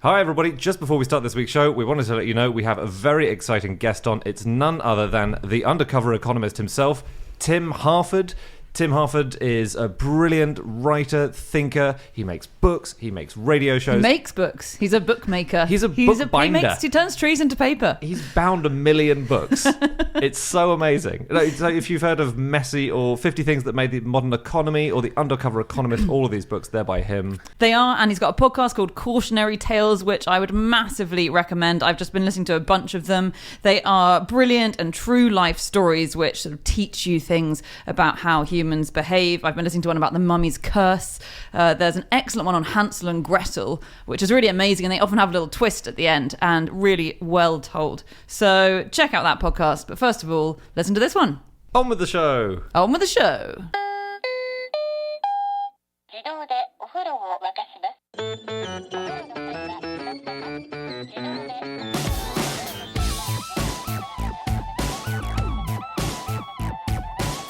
Hi everybody, just before we start this week's show, we wanted to let you know we have a very exciting guest on. It's none other than the undercover economist himself, Tim Harford. Tim Harford is a brilliant writer, thinker. He makes books, he makes radio shows. Makes books. He's a bookmaker. He's a book binder. He turns trees into paper. He's bound 1 million books. It's so amazing. So if you've heard of Messy or 50 Things That Made the Modern Economy or The Undercover Economist, all of these books, they're by him. They are, and he's got a podcast called Cautionary Tales, which I would massively recommend. I've just been listening to a bunch of them. They are brilliant and true life stories which sort of teach you things about how humans behave. I've been listening to one about the mummy's curse. There's an excellent one on Hansel and Gretel, which is really amazing, and they often have a little twist at the end and really well told. So check out that podcast. But first of all, listen to this one. On with the show. On with the show.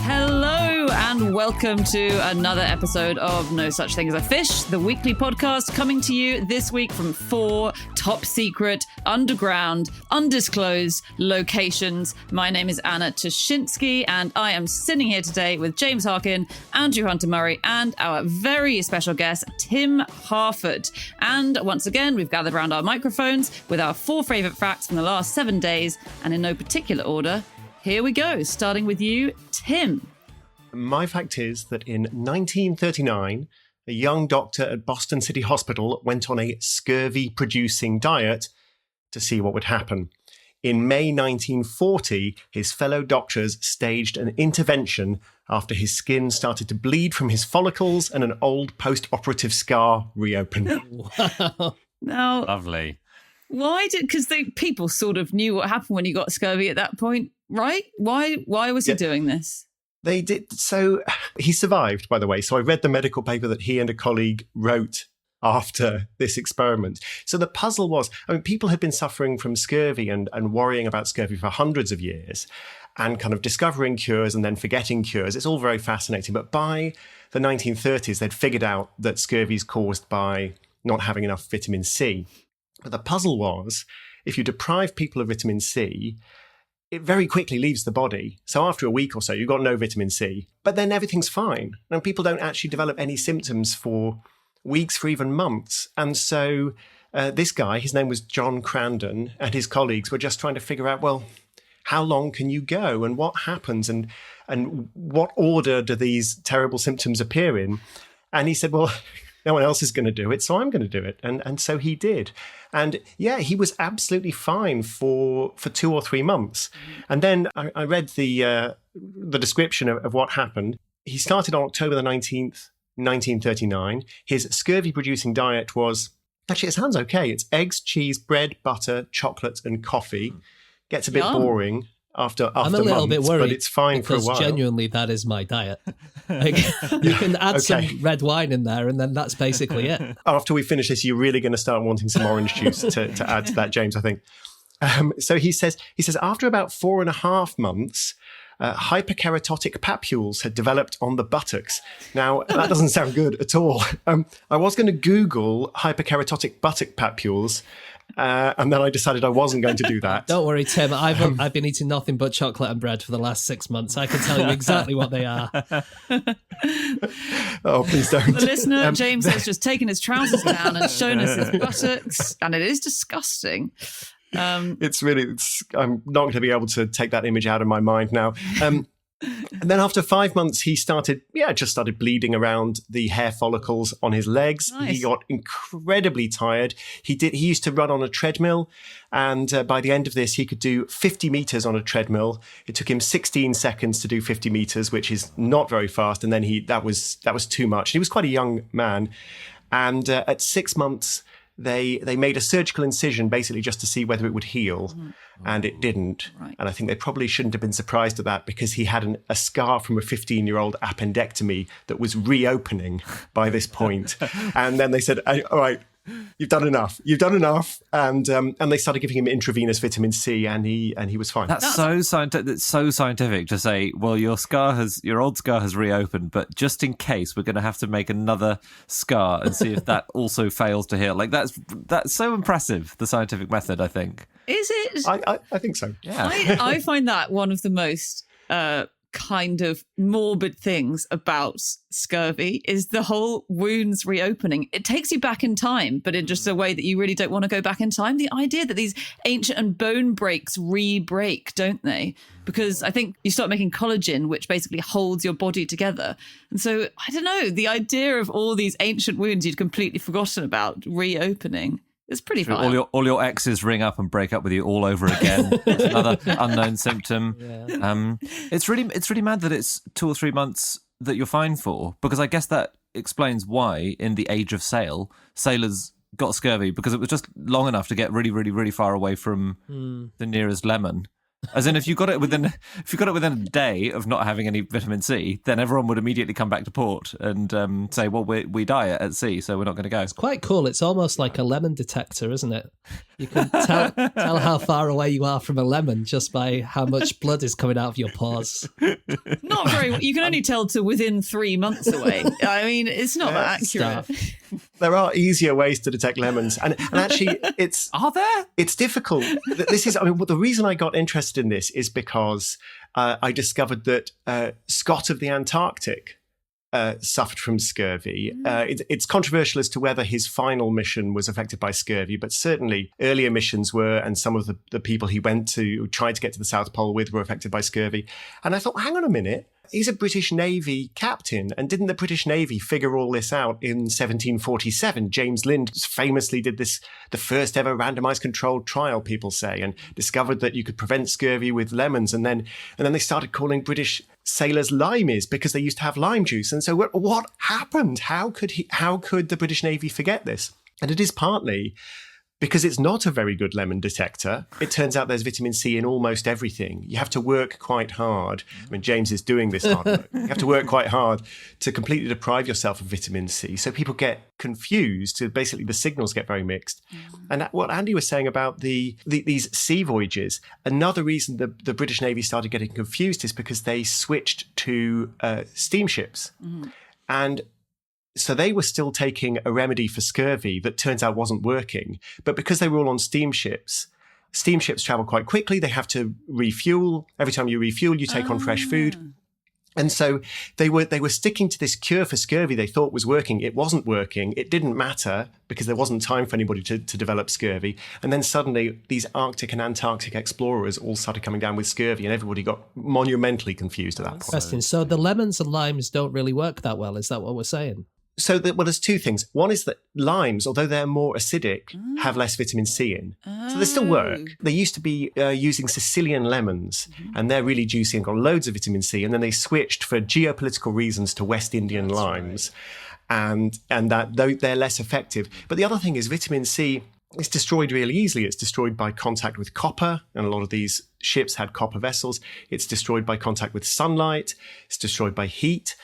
Hello and welcome to another episode of No Such Thing as a Fish, the weekly podcast coming to you this week from 4 top secret, underground, undisclosed locations. My name is Anna Toshinsky and I am sitting here today with James Harkin, Andrew Hunter-Murray and our very special guest, Tim Harford. And once again, we've gathered around our microphones with our 4 favourite facts from the last 7 days, and in no particular order. Here we go, starting with you, Tim. My fact is that in 1939, a young doctor at Boston City Hospital went on a scurvy-producing diet to see what would happen. In May 1940, his fellow doctors staged an intervention after his skin started to bleed from his follicles and an old post-operative scar reopened. Wow. Now, lovely. Why did? Because people sort of knew what happened when you got scurvy at that point, right? Why was he doing this? They did. So he survived, by the way. So I read the medical paper that he and a colleague wrote after this experiment. So the puzzle was, people had been suffering from scurvy and worrying about scurvy for hundreds of years and kind of discovering cures and then forgetting cures. It's all very fascinating. But by the 1930s, they'd figured out that scurvy is caused by not having enough vitamin C. But the puzzle was, if you deprive people of vitamin C, it very quickly leaves the body. So after a week or so, you've got no vitamin C, but then everything's fine. And people don't actually develop any symptoms for weeks, for even months. And so this guy, his name was John Crandon, and his colleagues were just trying to figure out, well, how long can you go and what happens and what order do these terrible symptoms appear in? And he said, well, no one else is going to do it, so I'm going to do it. And so he did. And yeah, he was absolutely fine for 2 or 3 months. And then I read the description of what happened. He started on October the 19th, 1939. His scurvy-producing diet was, actually, it sounds okay. It's eggs, cheese, bread, butter, chocolate, and coffee. Gets a bit boring after I'm a little months, bit worried, but it's fine for a while. Because genuinely, that is my diet. You can add some red wine in there, and then that's basically it. After we finish this, you're really going to start wanting some orange juice to add to that, James, I think. So he says, after about 4.5 months, hyperkeratotic papules had developed on the buttocks. Now, that doesn't sound good at all. I was going to Google hyperkeratotic buttock papules, and then I decided I wasn't going to do that. Don't worry, Tim. I've been eating nothing but chocolate and bread for the last 6 months. I can tell you exactly what they are. Oh, please don't. The listener, James, has just taken his trousers down and shown us his buttocks, and it is disgusting. I'm not going to be able to take that image out of my mind now. And then after 5 months, he started bleeding around the hair follicles on his legs. Nice. He got incredibly tired. He used to run on a treadmill, and by the end of this, he could do 50 meters on a treadmill. It took him 16 seconds to do 50 meters, which is not very fast. And then that was too much. He was quite a young man, and at 6 months, they made a surgical incision basically just to see whether it would heal, and it didn't. Right. And I think they probably shouldn't have been surprised at that, because he had a scar from a 15-year-old appendectomy that was reopening by this point. And then they said, all right, You've done enough. You've done enough. And they started giving him intravenous vitamin C, and he was fine. That's so scientific. It's so scientific to say, well, your old scar has reopened, but just in case, we're going to have to make another scar and see if that also fails to heal. Like that's so impressive. The scientific method, I think. Is it? I think so. Yeah. I find that one of the most kind of morbid things about scurvy is the whole wounds reopening. It takes you back in time, but in just a way that you really don't want to go back in time. The idea that these ancient and bone breaks re-break, don't they? Because I think you start making collagen, which basically holds your body together. And so, I don't know, the idea of all these ancient wounds you'd completely forgotten about reopening. It's pretty fun. All your exes ring up and break up with you all over again. That's another unknown symptom. Yeah. It's really mad that it's 2 or 3 months that you're fine for, because I guess that explains why in the age of sail, sailors got scurvy, because it was just long enough to get really, really, really far away from the nearest lemon. As in, if you got it within a day of not having any vitamin C, then everyone would immediately come back to port and say, "Well, we die at sea, so we're not going to go." It's quite cool. It's almost like a lemon detector, isn't it? You can tell how far away you are from a lemon just by how much blood is coming out of your pores. Not very. You can only tell to within 3 months away. I mean, it's not that accurate. There are easier ways to detect lemons, and actually, are there? It's difficult. This is. I mean, the reason I got interested in this is because I discovered that Scott of the Antarctic suffered from scurvy. It's controversial as to whether his final mission was affected by scurvy, but certainly earlier missions were, and some of the people he went to, who tried to get to the South Pole with, were affected by scurvy. And I thought, hang on a minute. He's a British Navy captain, and didn't the British Navy figure all this out in 1747? James Lind famously did this, the first ever randomized controlled trial, people say, and discovered that you could prevent scurvy with lemons. And then they started calling British sailors limeys because they used to have lime juice. And so what happened? How could the British Navy forget this? And it is partly because it's not a very good lemon detector. It turns out there's vitamin C in almost everything. You have to work quite hard. I mean, James is doing this hard work. You have to work quite hard to completely deprive yourself of vitamin C. So people get confused. So basically, the signals get very mixed. And what Andy was saying about these sea voyages, another reason the British Navy started getting confused is because they switched to steamships. And so they were still taking a remedy for scurvy that turns out wasn't working. But because they were all on steamships travel quite quickly. They have to refuel. Every time you refuel, you take on fresh food. And so they were sticking to this cure for scurvy they thought was working. It wasn't working. It didn't matter because there wasn't time for anybody to develop scurvy. And then suddenly these Arctic and Antarctic explorers all started coming down with scurvy, and everybody got monumentally confused at that point. Interesting. So the lemons and limes don't really work that well. Is that what we're saying? So there's two things. One is that limes, although they're more acidic, have less vitamin C in. So they still work. They used to be using Sicilian lemons, and they're really juicy and got loads of vitamin C. And then they switched for geopolitical reasons to West Indian limes, right. and that they're less effective. But the other thing is vitamin C is destroyed really easily. It's destroyed by contact with copper, and a lot of these ships had copper vessels. It's destroyed by contact with sunlight. It's destroyed by heat.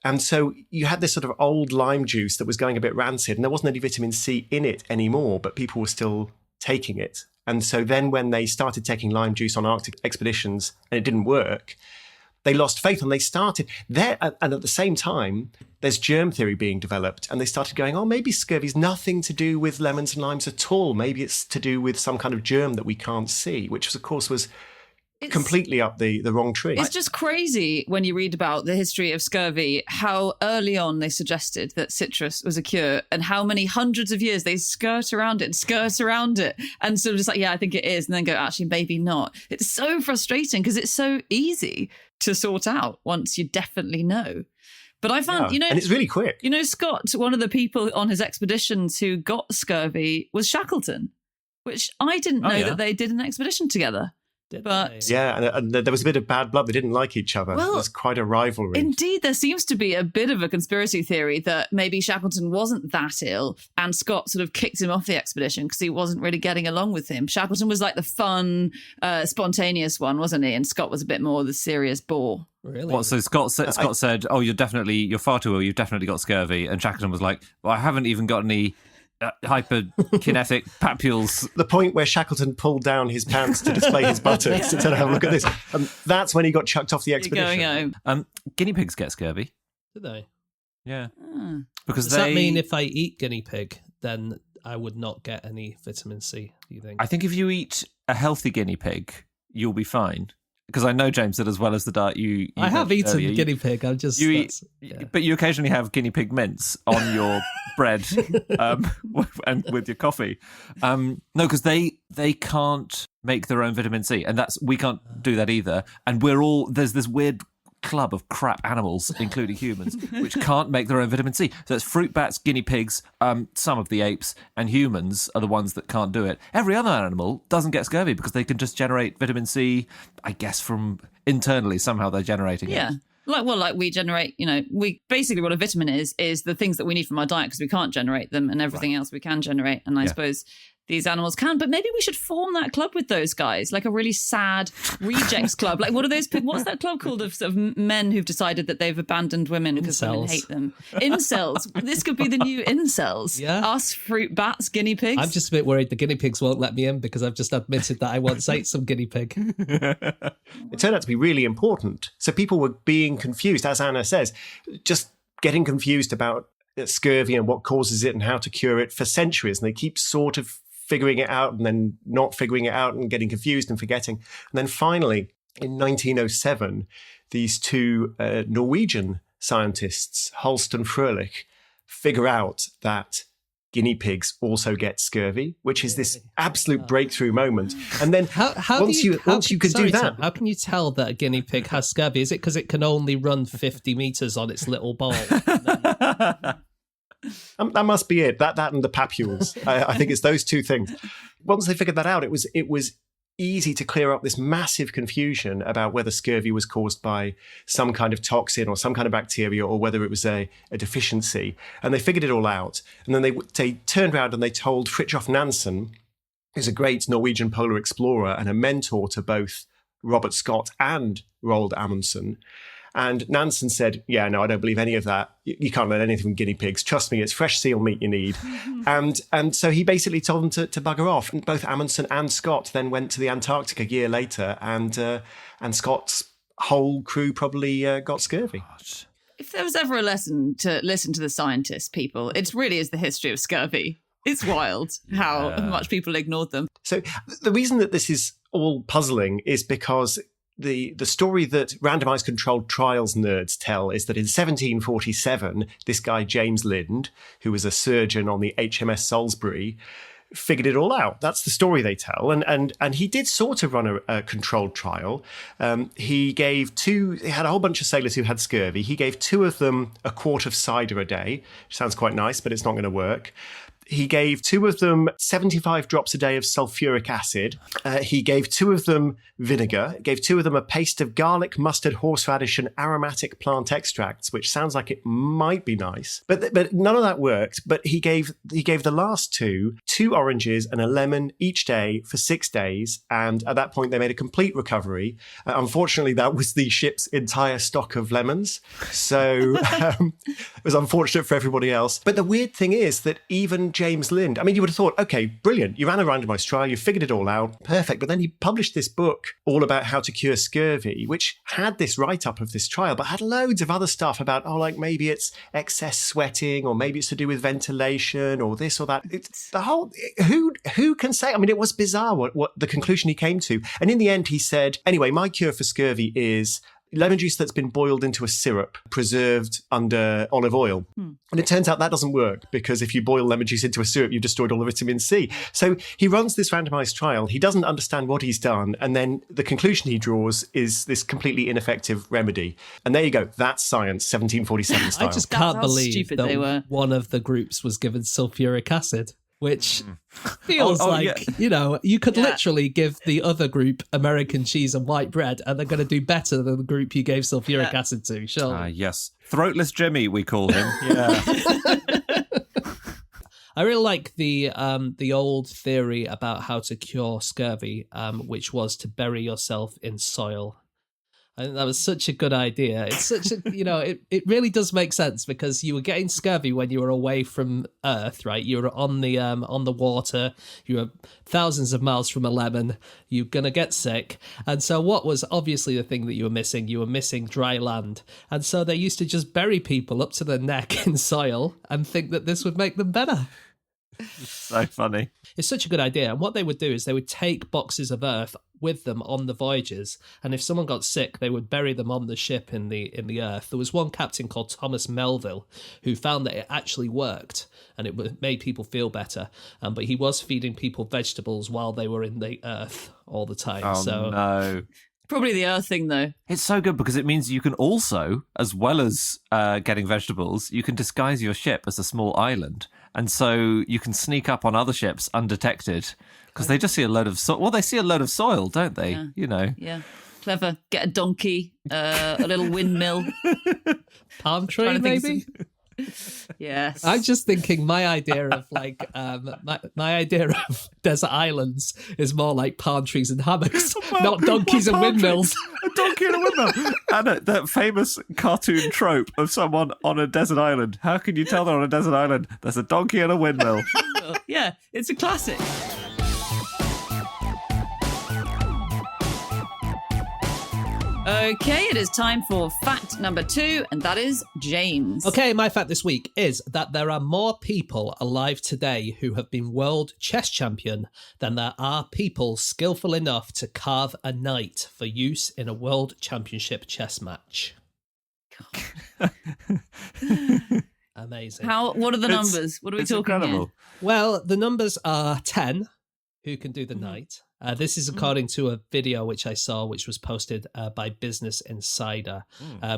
And so you had this sort of old lime juice that was going a bit rancid, and there wasn't any vitamin C in it anymore, but people were still taking it. And so then when they started taking lime juice on Arctic expeditions and it didn't work, they lost faith, and they started there. And at the same time, there's germ theory being developed, and they started going, oh, maybe scurvy's nothing to do with lemons and limes at all. Maybe it's to do with some kind of germ that we can't see, which of course was completely up the wrong tree. It's just crazy when you read about the history of scurvy, how early on they suggested that citrus was a cure, and how many hundreds of years they skirt around it, and sort of just like, yeah, I think it is, and then go, actually, maybe not. It's so frustrating because it's so easy to sort out once you definitely know. But I found, and it's really quick. Scott, one of the people on his expeditions who got scurvy was Shackleton, which I didn't know that they did an expedition together. But and there was a bit of bad blood. They didn't like each other. Well, there's quite a rivalry. Indeed, there seems to be a bit of a conspiracy theory that maybe Shackleton wasn't that ill and Scott sort of kicked him off the expedition because he wasn't really getting along with him. Shackleton was like the fun, spontaneous one, wasn't he? And Scott was a bit more the serious bore. Really? What? So Scott said, "Oh, you're far too ill. You've definitely got scurvy." And Shackleton was like, "Well, I haven't even got any hyperkinetic papules. The point where Shackleton pulled down his pants to display his buttocks and said, have a look at this. That's when he got chucked off the expedition. You're going home. Guinea pigs get scurvy. Do they? Yeah. Ah. Because Does that mean if I eat guinea pig, then I would not get any vitamin C, do you think? I think if you eat a healthy guinea pig, you'll be fine. Because I know, James, that as well as the diet you I have eaten earlier, guinea pig. I'm just... but you occasionally have guinea pig mince on your bread and with your coffee. No, because they can't make their own vitamin C, and we can't do that either. And there's this weird club of crap animals, including humans, which can't make their own vitamin C. So it's fruit bats, guinea pigs, some of the apes, and humans are the ones that can't do it. Every other animal doesn't get scurvy because they can just generate vitamin C, I guess, from internally. Somehow they're generating it. Yeah. Like we generate, we basically what a vitamin is the things that we need from our diet because we can't generate them, and everything else we can generate. And I suppose these animals can, but maybe we should form that club with those guys, like a really sad rejects club. Like, what's that club called of sort of men who've decided that they've abandoned women because women hate them? Incels. This could be the new incels. Yeah. Us, fruit bats, guinea pigs. I'm just a bit worried the guinea pigs won't let me in because I've just admitted that I once ate some guinea pig. It turned out to be really important. So people were being confused, as Anna says, just getting confused about scurvy and what causes it and how to cure it for centuries. And they keep sort of figuring it out and then not figuring it out and getting confused and forgetting. And then finally, in 1907, these two Norwegian scientists, Holst and Fröhlich, figure out that guinea pigs also get scurvy, which is this absolute breakthrough moment. And then once you can do that... Tom, how can you tell that a guinea pig has scurvy? Is it because it can only run 50 metres on its little ball? That must be it. That and the papules. I think it's those two things. Once they figured that out, it was easy to clear up this massive confusion about whether scurvy was caused by some kind of toxin or some kind of bacteria or whether it was a deficiency. And they figured it all out. And then they turned around and they told Fridtjof Nansen, who's a great Norwegian polar explorer and a mentor to both Robert Scott and Roald Amundsen. And Nansen said, yeah, no, I don't believe any of that. You can't learn anything from guinea pigs. Trust me, it's fresh seal meat you need. And so he basically told them to bugger off. And both Amundsen and Scott then went to the Antarctic a year later, and Scott's whole crew probably got scurvy. If there was ever a lesson to listen to the scientists, people, it really is the history of scurvy. It's wild how much people ignored them. So the reason that this is all puzzling is because the story that randomized controlled trials nerds tell is that in 1747, this guy, James Lind, who was a surgeon on the HMS Salisbury, figured it all out. That's the story they tell. And he did sort of run a controlled trial. He had a whole bunch of sailors who had scurvy. He gave two of them a quart of cider a day, which sounds quite nice, but it's not going to work. He gave two of them 75 drops a day of sulfuric acid. He gave two of them vinegar, gave two of them a paste of garlic, mustard, horseradish, and aromatic plant extracts, which sounds like it might be nice. But none of that worked. But he gave the last two oranges and a lemon each day for 6 days. And at that point, they made a complete recovery. Unfortunately, that was the ship's entire stock of lemons. So it was unfortunate for everybody else. But the weird thing is that even James Lind, I mean, you would have thought, okay, brilliant. You ran a randomized trial, you figured it all out. Perfect. But then he published this book all about how to cure scurvy, which had this write-up of this trial, but had loads of other stuff about, like maybe it's excess sweating, or maybe it's to do with ventilation, or this or that. It's the whole, who can say? I mean, it was bizarre what the conclusion he came to. And in the end, he said, anyway, my cure for scurvy is lemon juice that's been boiled into a syrup, preserved under olive oil. And it turns out that doesn't work, because if you boil lemon juice into a syrup, you've destroyed all the vitamin C. So he runs this randomized trial. He doesn't understand what he's done. And then the conclusion he draws is this completely ineffective remedy. And there you go. That's science, 1747 style. I just That's can't how believe stupid they were. that one of the groups was given sulfuric acid, which feels you could literally give the other group American cheese and white bread, and they're going to do better than the group you gave sulfuric acid to, sure. Yes. Throatless Jimmy, we call him. Yeah. I really like the old theory about how to cure scurvy, which was to bury yourself in soil. I think that was such a good idea. It's such a, it really does make sense because you were getting scurvy when you were away from Earth, right? You were on the water. You were thousands of miles from a lemon. You're going to get sick. And so what was obviously the thing that you were missing? You were missing dry land. And so they used to just bury people up to their neck in soil and think that this would make them better. So funny. It's such a good idea. And what they would do is they would take boxes of earth with them on the voyages, and if someone got sick, they would bury them on the ship in the earth. There was one captain called Thomas Melville who found that it actually worked, and it made people feel better. But he was feeding people vegetables while they were in the earth all the time. Oh, no. Probably the earth thing, though. It's so good because it means you can also, as well as getting vegetables, you can disguise your ship as a small island. And so you can sneak up on other ships undetected because they just see a load of soil. Well, they see a load of soil, don't they? Yeah. Yeah. Clever. Get a donkey, a little windmill. Palm tree, maybe? Yes. I'm just thinking my idea of my idea of desert islands is more like palm trees and hammocks, not donkeys and windmills. A donkey and a windmill. And that famous cartoon trope of someone on a desert island. How can you tell they're on a desert island? There's a donkey and a windmill. Yeah, it's a classic. Okay, it is time for fact number 2, and that is James. Okay, my fact this week is that there are more people alive today who have been world chess champion than there are people skillful enough to carve a knight for use in a world championship chess match. Amazing. What are the numbers? What are we talking incredible. here? Well, the numbers are 10 who can do the knight. This is according to a video which I saw, which was posted by Business Insider,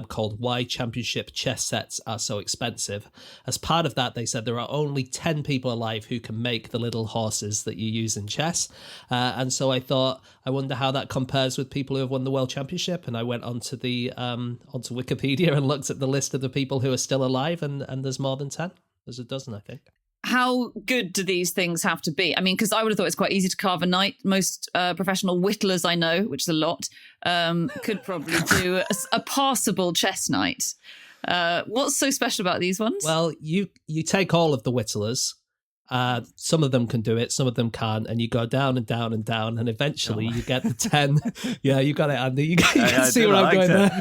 called Why Championship Chess Sets Are So Expensive. As part of that, they said there are only 10 people alive who can make the little horses that you use in chess. And so I thought, I wonder how that compares with people who have won the World Championship. And I went onto onto Wikipedia and looked at the list of the people who are still alive, and there's more than 10. There's a dozen, I think. How good do these things have to be? I mean, because I would have thought it's quite easy to carve a knight. Most professional whittlers I know, which is a lot, could probably do a passable chess knight. What's so special about these ones? Well, you take all of the whittlers. Some of them can do it, some of them can't, and you go down and down and down, and eventually you get the 10. Yeah, you got it, Andy. You can see where I'm going there.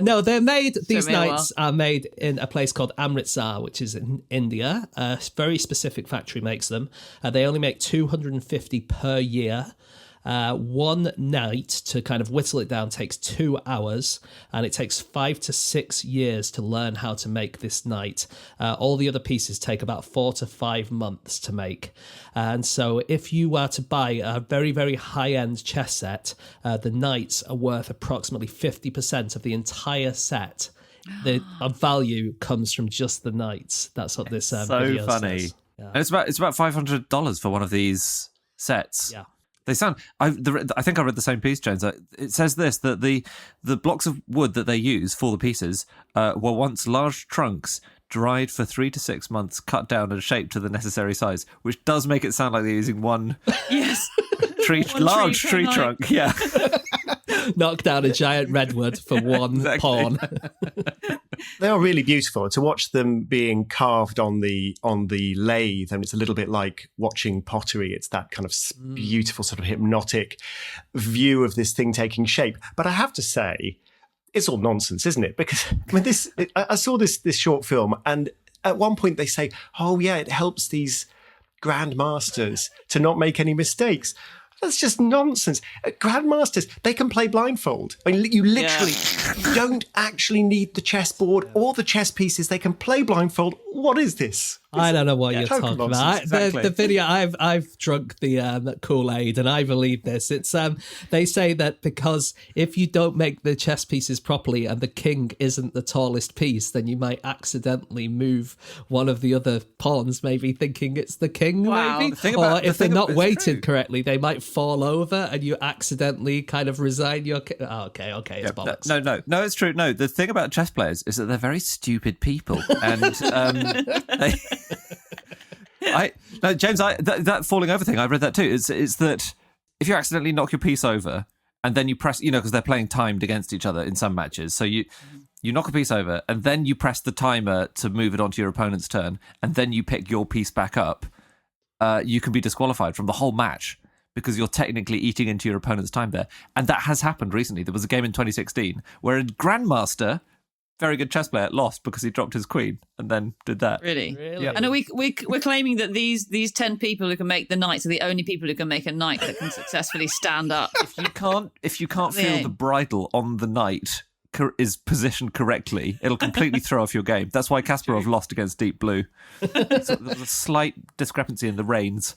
No, they're made. These knights are made in a place called Amritsar, which is in India. A very specific factory makes them. They only make 250 per year. One night to kind of whittle it down takes 2 hours, and it takes 5 to 6 years to learn how to make this knight. All the other pieces take about 4 to 5 months to make. And so if you were to buy a very, very high-end chess set, the knights are worth approximately 50% of the entire set. The value comes from just the knights. That's what this video funny. says. Yeah. And it's about $500 for one of these sets. Yeah. They sound. I think I read the same piece, James. It says this, that the blocks of wood that they use for the pieces were once large trunks, dried for 3 to 6 months, cut down and shaped to the necessary size, which does make it sound like they're using one large tree trunk. Yeah. Knock down a giant redwood for one pawn. They are really beautiful. To watch them being carved on the lathe, and it's a little bit like watching pottery. It's that kind of beautiful sort of hypnotic view of this thing taking shape. But I have to say, it's all nonsense, isn't it? Because I saw this short film, and at one point they say, "Oh yeah, it helps these grandmasters to not make any mistakes." That's just nonsense. Grandmasters, they can play blindfold. I mean, you literally don't actually need the chessboard or the chess pieces. They can play blindfold. What is this? I don't know what you're talking about. Exactly. The video, I've drunk the Kool-Aid, and I believe this. It's they say that because if you don't make the chess pieces properly and the king isn't the tallest piece, then you might accidentally move one of the other pawns, maybe thinking it's the king. Wow. Maybe, or if they're not weighted correctly, they might fall over, and you accidentally kind of resign your. Okay, it's bollocks. No, it's true. No, the thing about chess players is that they're very stupid people, and James, that falling over thing, I read that too. It's that if you accidentally knock your piece over and then you press, because they're playing timed against each other in some matches. So you knock a piece over, and then you press the timer to move it onto your opponent's turn, and then you pick your piece back up. You can be disqualified from the whole match because you're technically eating into your opponent's time there. And that has happened recently. There was a game in 2016 where a grandmaster, very good chess player, lost because he dropped his queen and then did that. Really? Yeah. And we're claiming that these 10 people who can make the knights are the only people who can make a knight that can successfully stand up. If you can't feel the bridle on the knight is positioned correctly, it'll completely throw off your game. That's why Kasparov lost against Deep Blue. So there was a slight discrepancy in the reins.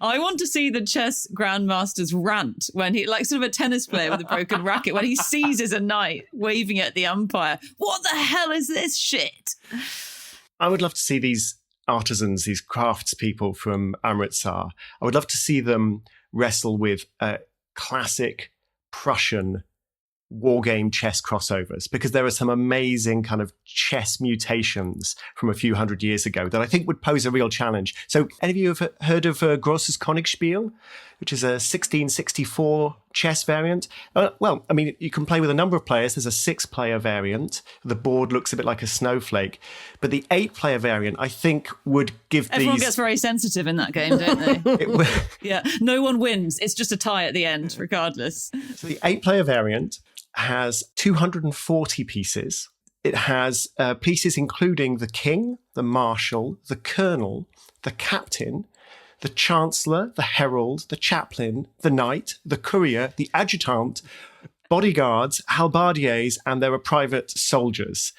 I want to see the chess grandmaster's rant when he, like sort of a tennis player with a broken racket, when he seizes a knight waving at the umpire. What the hell is this shit? I would love to see these artisans, these craftspeople from Amritsar. I would love to see them wrestle with classic Prussian wargame chess crossovers, because there are some amazing kind of chess mutations from a few hundred years ago that I think would pose a real challenge. So any of you have heard of Grosses Königspiel, which is a 1664 chess variant? Well, I mean, you can play with a number of players. There's a 6-player variant. The board looks a bit like a snowflake. But the 8-player variant, I think, would give Everyone gets very sensitive in that game, don't they? Yeah, no one wins. It's just a tie at the end, regardless. So the 8-player variant has 240 pieces. It has pieces including the king, the marshal, the colonel, the captain, the chancellor, the herald, the chaplain, the knight, the courier, the adjutant, bodyguards, halberdiers, and there are private soldiers.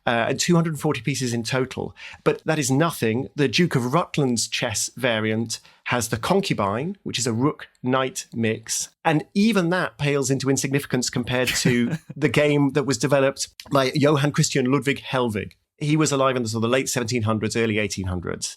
And 240 pieces in total. But that is nothing. The Duke of Rutland's chess variant has the concubine, which is a rook-knight mix. And even that pales into insignificance compared to the game that was developed by Johann Christian Ludwig Helwig. He was alive in the sort of late 1700s, early 1800s.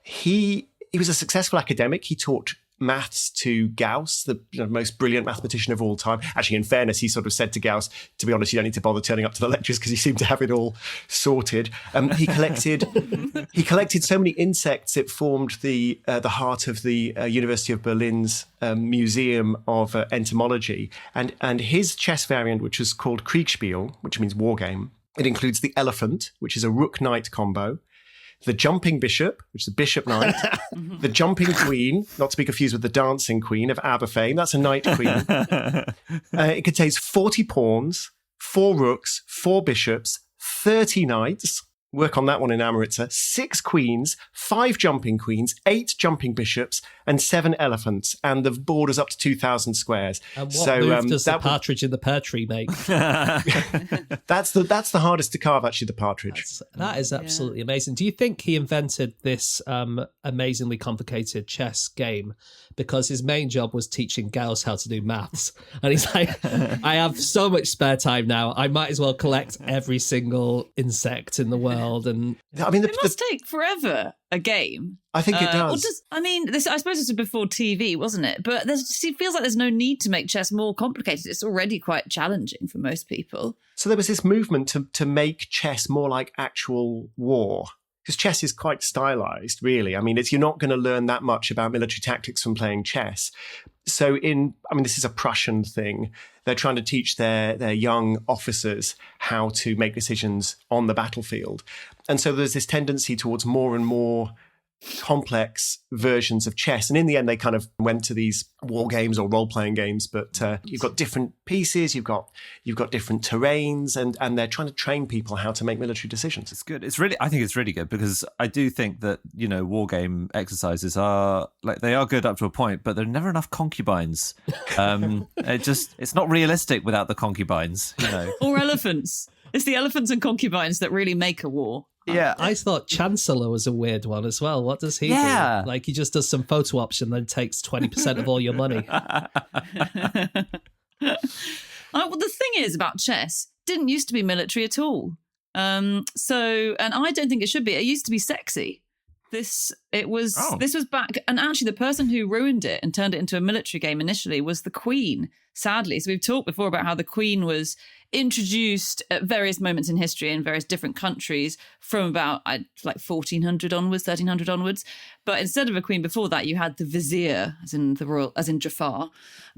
He was a successful academic. He taught maths to Gauss, the most brilliant mathematician of all time. Actually, in fairness, he sort of said to Gauss, to be honest, you don't need to bother turning up to the lectures because he seemed to have it all sorted. He collected so many insects it formed the heart of the University of Berlin's Museum of Entomology. And his chess variant, which is called Kriegspiel, which means war game, it includes the elephant, which is a rook-knight combo, the jumping bishop, which is a bishop knight, the jumping queen, not to be confused with the dancing queen of ABBA fame, that's a knight queen. It contains 40 pawns, 4 rooks, 4 bishops, 30 knights, work on that one in Amritsar, 6 queens, 5 jumping queens, 8 jumping bishops, and 7 elephants. And the board is up to 2,000 squares. And what move does the partridge in the pear tree make? That's the hardest to carve, actually, the partridge. That is absolutely amazing. Do you think he invented this amazingly complicated chess game because his main job was teaching Gauss how to do maths? And he's like, I have so much spare time now, I might as well collect every single insect in the world. And I mean, it must take forever, a game. I think it does. I suppose this was before TV, wasn't it? But it feels like there's no need to make chess more complicated. It's already quite challenging for most people. So there was this movement to make chess more like actual war. Because chess is quite stylized, really. I mean, you're not going to learn that much about military tactics from playing chess. So this is a Prussian thing. They're trying to teach their young officers how to make decisions on the battlefield. And so there's this tendency towards more and more complex versions of chess. And in the end, they kind of went to these war games or role-playing games, but you've got different pieces, you've got different terrains, and they're trying to train people how to make military decisions. It's good. I think it's really good, because I do think that, war game exercises are good up to a point, but there are never enough concubines. It's not realistic without the concubines, Or elephants. It's the elephants and concubines that really make a war. Yeah, I thought Chancellor was a weird one as well. What does he do? Like, he just does some photo ops and then takes 20% of all your money. Well, the thing is about chess, it didn't used to be military at all. And I don't think it should be. It used to be sexy. This was back, and actually the person who ruined it and turned it into a military game initially was the Queen, sadly. So we've talked before about how the Queen was introduced at various moments in history in various different countries from about like 1400 onwards, 1300 onwards. But instead of a queen before that, you had the vizier, as in the royal, as in Jafar,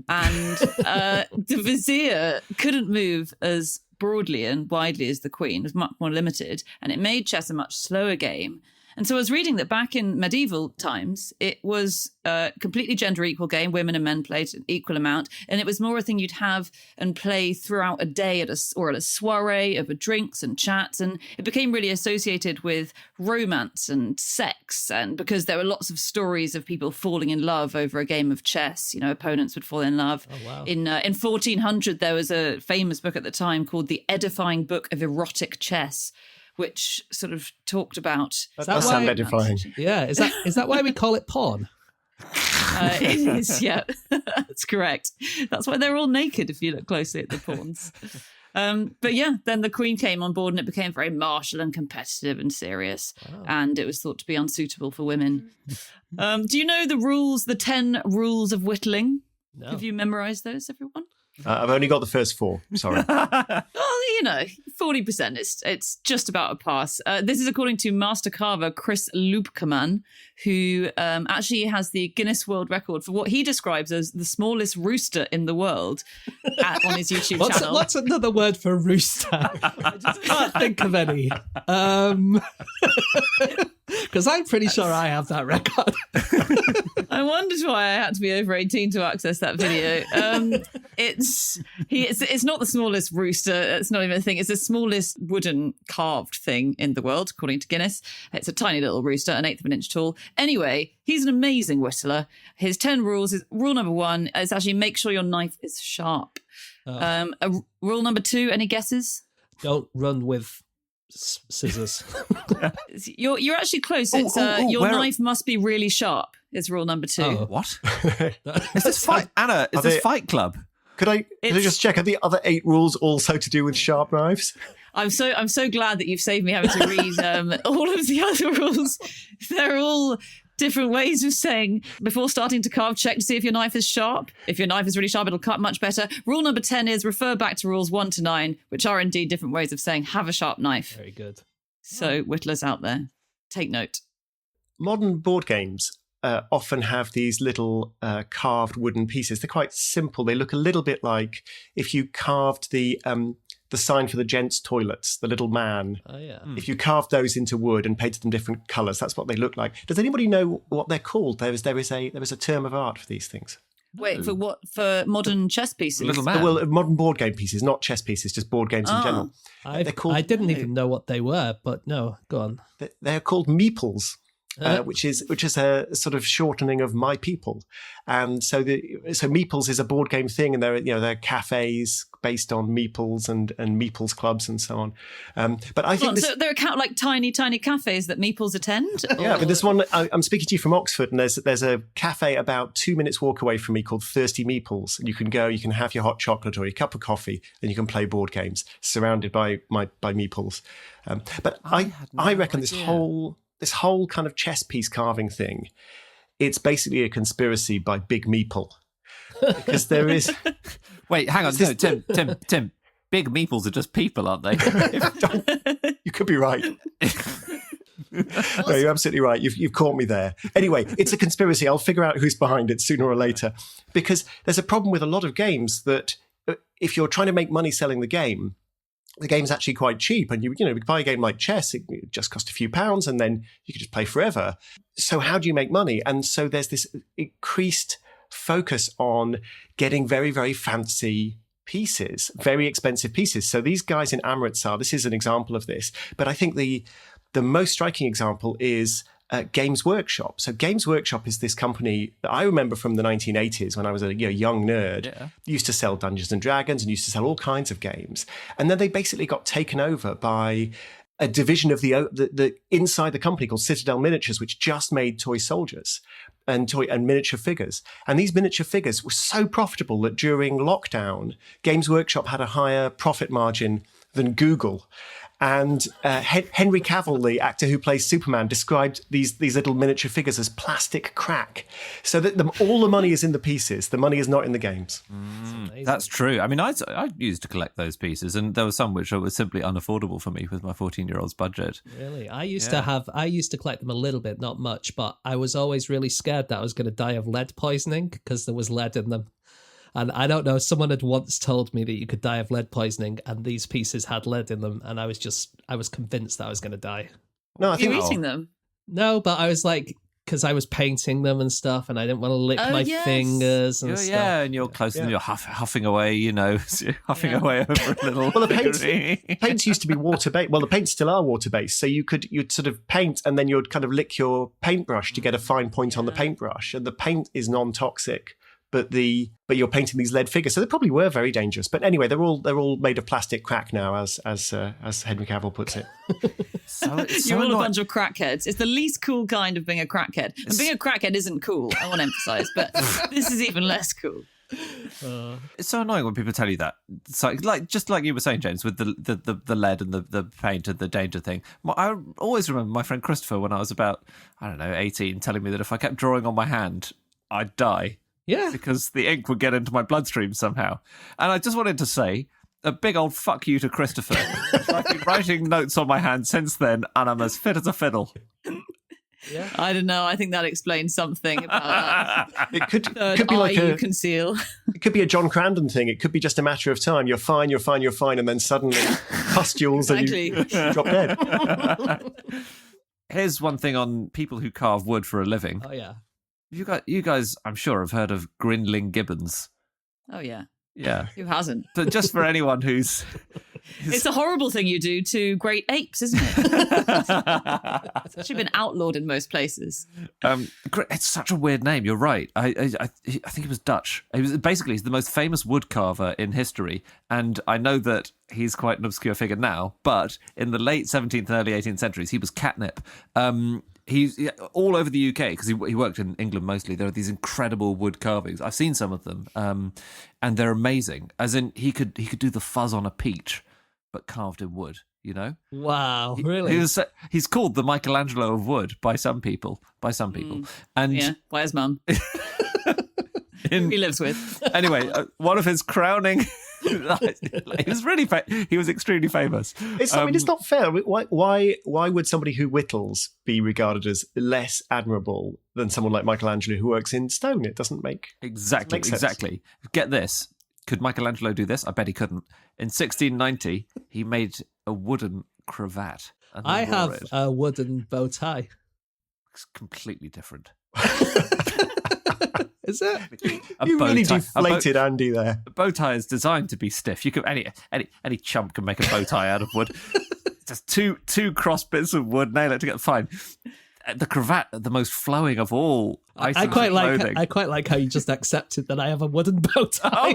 and the vizier couldn't move as broadly and widely as the queen, was much more limited, and it made chess a much slower game. And so I was reading that back in medieval times, it was a completely gender equal game. Women and men played an equal amount. And it was more a thing you'd have and play throughout a day at a soiree over drinks and chats. And it became really associated with romance and sex. And because there were lots of stories of people falling in love over a game of chess, you know, opponents would fall in love. Oh, wow. In 1400, there was a famous book at the time called The Edifying Book of Erotic Chess, which sort of talked about... That does sound edifying. Yeah, is that why we call it porn? It is, yeah. That's correct. That's why they're all naked if you look closely at the pawns. But yeah, then the queen came on board and it became very martial and competitive and serious. Wow. And it was thought to be unsuitable for women. Do you know the rules, the 10 rules of whittling? No. Have you memorised those, everyone? I've only got the first 4. Sorry. Well, you know, 40%. It's just about a pass. This is according to master carver Chris Lubkeman, who actually has the Guinness World Record for what he describes as the smallest rooster in the world on his YouTube channel. What's another word for rooster? I just can't think of any. Because I'm pretty sure I have that record. I wondered why I had to be over 18 to access that video. It's not the smallest rooster. It's not even a thing. It's the smallest wooden carved thing in the world, according to Guinness. It's a tiny little rooster, 1/8 of an inch tall. Anyway, he's an amazing whittler. His 10 rules is rule number 1 is actually make sure your knife is sharp. Rule number 2, any guesses? Don't run with scissors. You're actually close. It's your knife must be really sharp. Is rule number 2. Oh, what? Is this Fight Anna? Is this Fight Club? Could I just check? Are the other 8 rules also to do with sharp knives? I'm so glad that you've saved me having to read all of the other rules. They're all different ways of saying before starting to carve, check to see if your knife is sharp. If your knife is really sharp, it'll cut much better. Rule number 10 is refer back to rules 1 to 9, which are indeed different ways of saying have a sharp knife. Very good. So whittlers out there, take note. Modern board games often have these little carved wooden pieces. They're quite simple. They look a little bit like if you carved the sign for the gents' toilets, the little man. Oh, yeah. If you carved those into wood and painted them different colours, that's what they look like. Does anybody know what they're called? There is a term of art for these things. Wait, for what? For modern chess pieces? Little man. Well, modern board game pieces, not chess pieces, just board games in general. I didn't even know what they were, but no, go on. They're called meeples. Which is a sort of shortening of my people, and so meeples is a board game thing, and there are cafes based on meeples and meeples clubs and so on. But I think so there are like tiny cafes that meeples attend. Yeah, but this one I'm speaking to you from Oxford, and there's a cafe about 2 minutes walk away from me called Thirsty Meeples, and you can go, you can have your hot chocolate or your cup of coffee, and you can play board games surrounded by meeples. But I reckon this whole kind of chess piece carving thing, it's basically a conspiracy by Big Meeple. Because there is... Wait, hang on. No, Tim. Big meeples are just people, aren't they? You could be right. No, you're absolutely right. You've caught me there. Anyway, it's a conspiracy. I'll figure out who's behind it sooner or later. Because there's a problem with a lot of games that if you're trying to make money selling the game's actually quite cheap, and you buy a game like chess, it just costs a few pounds, and then you can just play forever. So how do you make money? And so there's this increased focus on getting very, very fancy pieces, very expensive pieces. So these guys in Amritsar, this is an example of this. But I think the most striking example is Games Workshop. So Games Workshop is this company that I remember from the 1980s when I was a young nerd. Yeah. Used to sell Dungeons and Dragons and used to sell all kinds of games. And then they basically got taken over by a division of the inside the company called Citadel Miniatures, which just made toy soldiers and miniature figures. And these miniature figures were so profitable that during lockdown, Games Workshop had a higher profit margin than Google. And Henry Cavill, the actor who plays Superman, described these little miniature figures as plastic crack. So that all the money is in the pieces. The money is not in the games. That's true. I mean, I used to collect those pieces, and there were some which were simply unaffordable for me with my 14-year-old's budget. Really? I used to collect them a little bit, not much, but I was always really scared that I was going to die of lead poisoning because there was lead in them. And I don't know, someone had once told me that you could die of lead poisoning, and these pieces had lead in them, and I was convinced that I was going to die. No, I think You're eating them? No, but I was like, because I was painting them and stuff, and I didn't want to lick my fingers and stuff. Yeah, and you're close, and you're huffing away, huffing away over a little. Well, the paints used to be water-based. Well, the paints still are water-based, so you'd sort of paint, and then you'd kind of lick your paintbrush to get a fine point on the paintbrush, and the paint is non-toxic. But you're painting these lead figures, so they probably were very dangerous. But anyway, they're all made of plastic crack now, as Henry Cavill puts it. You're all a bunch of crackheads. It's the least cool kind of being a crackhead. And being a crackhead isn't cool, I want to emphasise, but this is even less cool. It's so annoying when people tell you that. So, just like you were saying, James, with the lead and the paint and the danger thing. I always remember my friend Christopher when I was about, 18, telling me that if I kept drawing on my hand, I'd die. Yeah. Because the ink would get into my bloodstream somehow. And I just wanted to say a big old fuck you to Christopher. I've been writing notes on my hand since then, and I'm as fit as a fiddle. Yeah. I don't know. I think that explains something about that. It could be like you conceal. It could be a John Crandon thing. It could be just a matter of time. You're fine, and then suddenly pustules and you drop dead. Here's one thing on people who carve wood for a living. Oh, yeah. You guys, I'm sure, have heard of Grindling Gibbons. Oh, yeah. Yeah. Who hasn't? But just for anyone who's... It's a horrible thing you do to great apes, isn't it? It's actually been outlawed in most places. It's such a weird name. You're right. I think he was Dutch. He's the most famous wood carver in history. And I know that he's quite an obscure figure now, but in the late 17th and early 18th centuries, he was catnip. He's all over the UK because he worked in England mostly. There are these incredible wood carvings. I've seen some of them, and they're amazing. As in, he could do the fuzz on a peach, but carved in wood. You know? Wow, really? He's called the Michelangelo of wood by some people. And yeah, by his mum, who he lives with. Anyway, one of his crowning. He was extremely famous. It's not fair. Why would somebody who whittles be regarded as less admirable than someone like Michelangelo who works in stone? It doesn't make exactly. Get this. Could Michelangelo do this? I bet he couldn't. In 1690, he made a wooden cravat. I have a wooden bow tie. It's completely different. Is it? You really deflated Andy there. A bow tie is designed to be stiff. You could any chump can make a bow tie out of wood. Just two cross bits of wood, nail it together. Fine. The cravat, the most flowing of all items of clothing. I quite like how you just accepted that I have a wooden bow tie.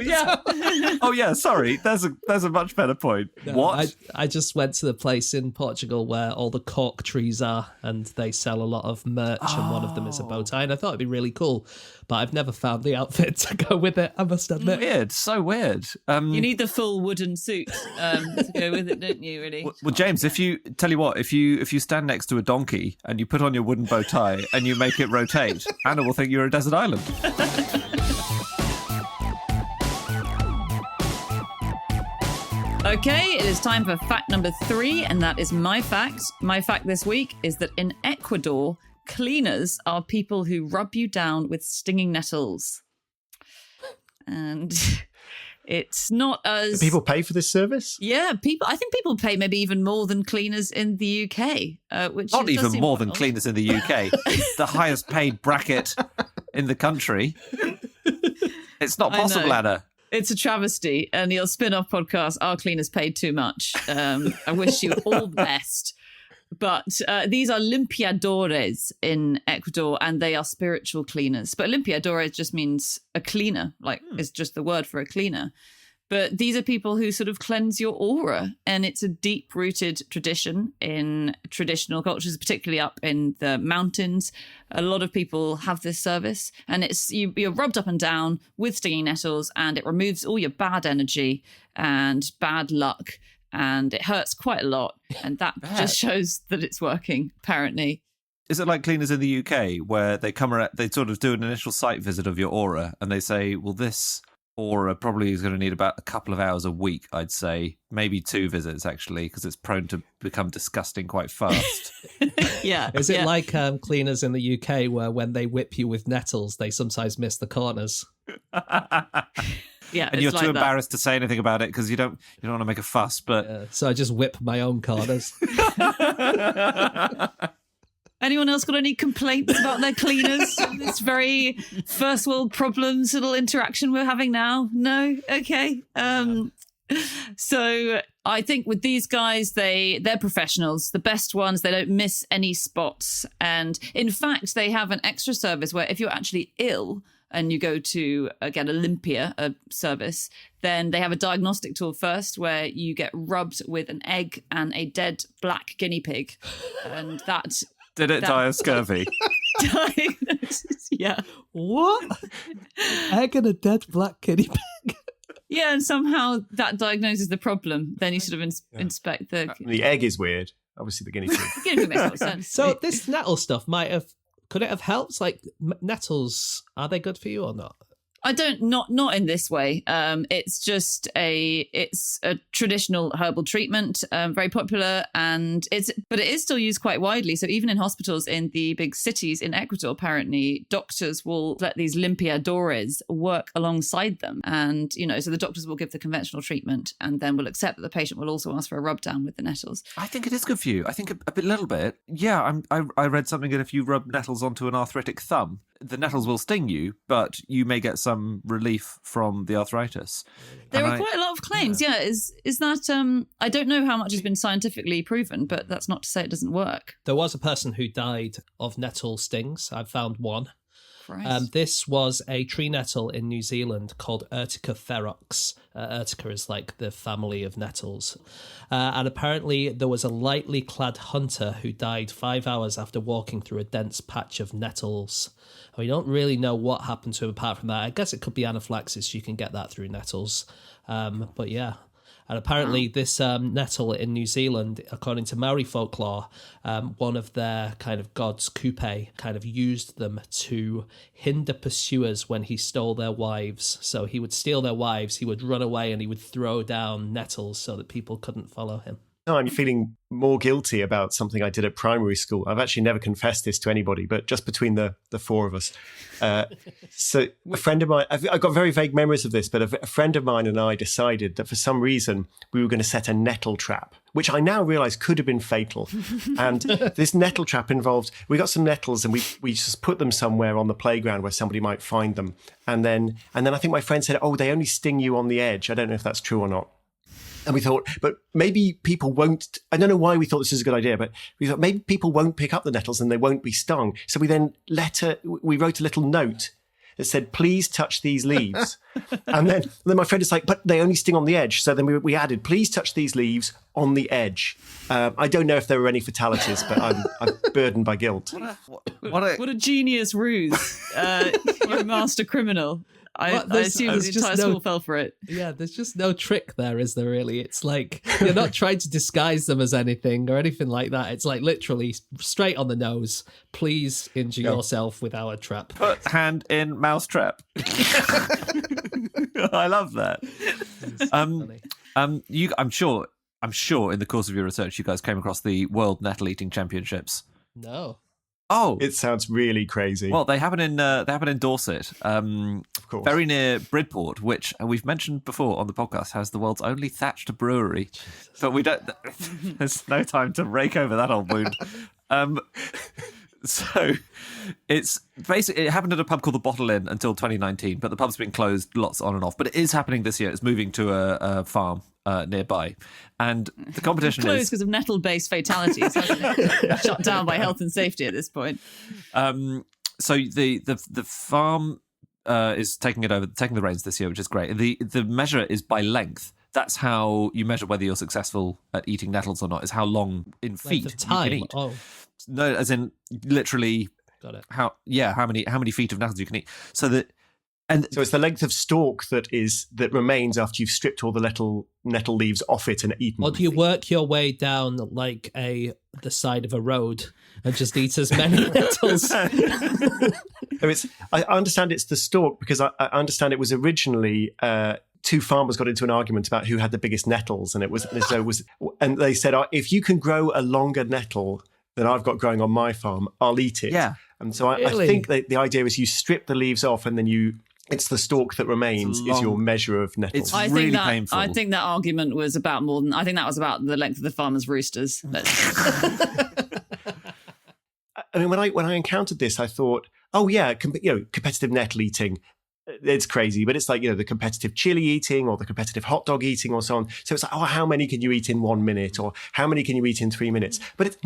Oh yeah. Sorry, there's a much better point. No, what? I just went to the place in Portugal where all the cork trees are, and they sell a lot of merch, and one of them is a bow tie, and I thought it'd be really cool, but I've never found the outfit to go with it. I must admit. Weird, so weird. You need the full wooden suit to go with it, don't you? Really? Well, James, if you stand next to a donkey and you put on your wooden bow tie and you make it rotate, Anna will think you're a desert island. Okay, it is time for fact number 3, and that is my fact. My fact this week is that in Ecuador, cleaners are people who rub you down with stinging nettles. And it's not as... Do people pay for this service? Yeah, I think people pay maybe even more than cleaners in the UK. Which not even more than cleaners in the UK. It's the highest paid bracket in the country. It's not possible, Anna. It's a travesty. And your spin-off podcast, Our Cleaners Paid Too Much. I wish you all the best. But these are limpiadores in Ecuador, and they are spiritual cleaners. But limpiadores just means a cleaner, it's just the word for a cleaner. But these are people who sort of cleanse your aura, and it's a deep-rooted tradition in traditional cultures, particularly up in the mountains. A lot of people have this service, and you're rubbed up and down with stinging nettles, and it removes all your bad energy and bad luck. and it hurts quite a lot. And that just shows that it's working, apparently. Is it like cleaners in the UK where they come around, they sort of do an initial site visit of your aura and they say, well, this aura probably is going to need about a couple of hours a week, I'd say. Maybe 2 visits, actually, because it's prone to become disgusting quite fast. Yeah. Is it like cleaners in the UK where when they whip you with nettles, they sometimes miss the corners? Yeah, and you're too embarrassed to say anything about it because you don't want to make a fuss. But so I just whip my own corners. Anyone else got any complaints about their cleaners? This very first world problems little interaction we're having now? No? Okay. So I think with these guys, they're professionals, the best ones. They don't miss any spots. And in fact, they have an extra service where if you're actually ill and you go to, again, Olympia, a service, then they have a diagnostic tool first where you get rubbed with an egg and a dead black guinea pig. And that... Did it die of scurvy? Yeah. What? Egg and a dead black guinea pig? Yeah, and somehow that diagnoses the problem. Then you sort of inspect the... The egg is weird. Obviously, the guinea pig. The guinea pig makes a lot of sense. So this nettle stuff could it have helped? Like, nettles, are they good for you or not? I don't, not in this way. It's just it's a traditional herbal treatment, very popular, but it is still used quite widely. So even in hospitals in the big cities in Ecuador, apparently doctors will let these limpiadores work alongside them. And, so the doctors will give the conventional treatment and then will accept that the patient will also ask for a rub down with the nettles. I think it is good for you. I think a little bit. Yeah, I read something that if you rub nettles onto an arthritic thumb, the nettles will sting you, but you may get some relief from the arthritis. There are quite a lot of claims. Yeah, is that... I don't know how much has been scientifically proven, but that's not to say it doesn't work. There was a person who died of nettle stings. I found one. This was a tree nettle in New Zealand called Urtica ferox. Urtica is like the family of nettles. And apparently there was a lightly clad hunter who died 5 hours after walking through a dense patch of nettles. We don't really know what happened to him apart from that. I guess it could be anaphylaxis. You can get that through nettles. But yeah. And apparently this nettle in New Zealand, according to Maori folklore, one of their kind of gods, Kupe, kind of used them to hinder pursuers when he stole their wives. So he would steal their wives, he would run away, and he would throw down nettles so that people couldn't follow him. No, I'm feeling more guilty about something I did at primary school. I've actually never confessed this to anybody, but just between the 4 of us. So a friend of mine, I've got very vague memories of this, but a friend of mine and I decided that for some reason we were going to set a nettle trap, which I now realise could have been fatal. And this nettle trap involved, we got some nettles and we just put them somewhere on the playground where somebody might find them. And then I think my friend said, oh, they only sting you on the edge. I don't know if that's true or not. And we thought, but maybe people won't, I don't know why we thought this was a good idea, but we thought maybe people won't pick up the nettles and they won't be stung. So we then we wrote a little note that said, please touch these leaves. and then my friend is like, but they only sting on the edge. So then we added, please touch these leaves on the edge. I don't know if there were any fatalities, but I'm burdened by guilt. What a genius ruse. You're a master criminal. I assume the entire school fell for it. Yeah, there's just no trick there, is there really? It's like, you're not trying to disguise them as anything or anything like that. It's like literally straight on the nose. Please injure yourself with our trap. Put hand in mouse trap. I love that. I'm sure in the course of your research, you guys came across the World Nettle Eating Championships. No. Oh, it sounds really crazy. Well, they happen in Dorset, of course, very near Bridport, which we've mentioned before on the podcast has the world's only thatched brewery. But we don't. There's no time to rake over that old wound. So it's basically, it happened at a pub called the Bottle Inn until 2019, but the pub's been closed lots on and off. But it is happening this year. It's moving to a farm nearby, and the competition closed is because of nettle-based fatalities, hasn't it? Shut down by health and safety at this point. So the farm is taking the reins this year, which is great. The measure is by length. That's how you measure whether you're successful at eating nettles or not. Is how long in feet of time. You can eat. Oh. No, as in literally. Got it. How many feet of nettles you can eat. So that And so it's the length of stalk that remains after you've stripped all the nettle leaves off it and eaten. Or do you work your way down like the side of a road and just eat as many nettles? I understand it's the stalk, because I understand it was originally two farmers got into an argument about who had the biggest nettles, and and they said, if you can grow a longer nettle than I've got growing on my farm, I'll eat it. Yeah. And so I think that the idea is you strip the leaves off and then it's the stalk that remains is your measure of nettles. It's really painful. I think that argument was about more than... I think that was about the length of the farmer's roosters. I mean, when I encountered this, I thought, oh yeah, competitive nettle eating, it's crazy, but it's like, the competitive chili eating or the competitive hot dog eating or so on. So it's like, how many can you eat in 1 minute, or how many can you eat in 3 minutes? But